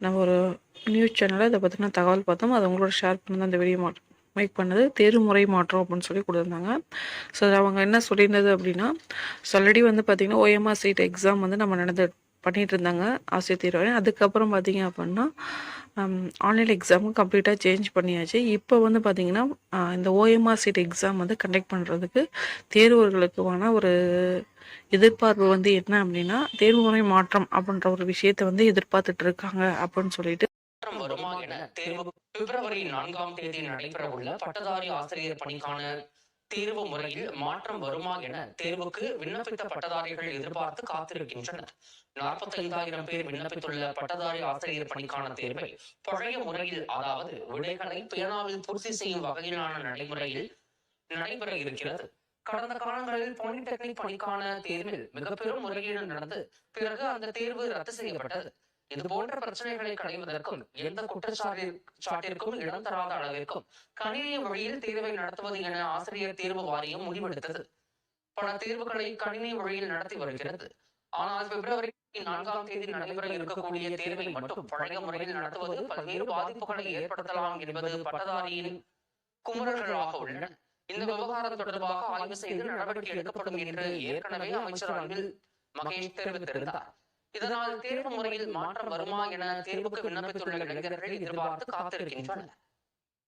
நம்ம ஒரு நியூஸ் சேனலில் இதை பற்றின தகவல் பார்த்தோம். அதை உங்களோட ஷேர் பண்ணது அந்த வீடியோ மேக் பண்ணது தேர்வுமுறை மாற்றம் அப்படின்னு சொல்லி கொடுத்துருந்தாங்க. ஸோ அவங்க என்ன சொல்லியிருந்தது அப்படின்னா, ஆல்ரெடி வந்து பார்த்திங்கன்னா ஓஎம்ஆர் சீட் எக்ஸாம் வந்து நம்ம பண்ணிகிட்டு இருந்தாங்க ஆசிரியர் தேர்வு. அதுக்கப்புறம் பார்த்திங்க அப்படின்னா ஆன்லைன் எக்ஸாமும் கம்ப்ளீட்டாக சேஞ்ச் பண்ணியாச்சு. இப்போ வந்து பார்த்திங்கன்னா இந்த ஓஎம்ஆர் சீட் எக்ஸாம் வந்து கண்டக்ட் பண்ணுறதுக்கு தேர்வர்களுக்குமான ஒரு எதிர்பார்ப்பு வந்து என்ன அப்படின்னா, தேர்வுமுறை மாற்றம் அப்படின்ற ஒரு விஷயத்தை வந்து எதிர்பார்த்துட்டு இருக்காங்க அப்படின்னு சொல்லிட்டு வருமா என தேர்வு பிப்ரவரி 4ஆம் தேதி நடைபெறவுள்ள பட்டதாரி ஆசிரியர் பணிக்கான தேர்வு முறையில் மாற்றம் வருமா என தேர்வுக்கு விண்ணப்பித்த பட்டதாரிகள் எதிர்பார்த்து காத்திருக்கின்றனர். 45,000 பேர் விண்ணப்பித்துள்ள பட்டதாரி ஆசிரியர் பணிக்கான தேர்வை பழைய முறையில், அதாவது விடைகளை பேனாவில் பூர்த்தி செய்யும் வகையிலான நடைமுறையில் நடைபெற இருக்கிறது. கடந்த காலங்களில் பாலிடெக்னிக் பணிக்கான தேர்வில் மிக பெரும் முறைகேடு நடந்து பிறகு அந்த தேர்வு ரத்து செய்யப்பட்டது. இது போன்ற பிரச்சனைகளை களைவதற்கும் எந்த குற்றச்சாட்டிற்கும் இடம் தராத அளவிற்கும் கணினி வழியில் தேர்வை நடத்துவது என ஆசிரியர் தேர்வு வாரியம் முடிவெடுத்தது. பல தேர்வுகளை கணினி வழியில் நடத்தி வருகிறது. ஆனால் பிப்ரவரி 4ஆம் தேதி நடைபெற இருக்கக்கூடிய தேர்வை மட்டும் பழைய முறையில் நடத்துவது பல்வேறு பாதிப்புகளை ஏற்படுத்தலாம் என்பது பட்டதாரியின் குமுறல்களாக உள்ளன. இந்த விவகாரம் தொடர்பாக ஆய்வு செய்து நடவடிக்கை எடுக்கப்படும் என்று ஏற்கனவே அமைச்சர் அன்பில் மகேஷ் தெரிவித்திருந்தார். இதனால் தேர்வு முறையில் மாற்றம் வருமா என தேர்வுக்கு விண்ணப்பித்துள்ள இளைஞர்கள் எதிர்பார்த்து காத்திருக்கின்றனர்.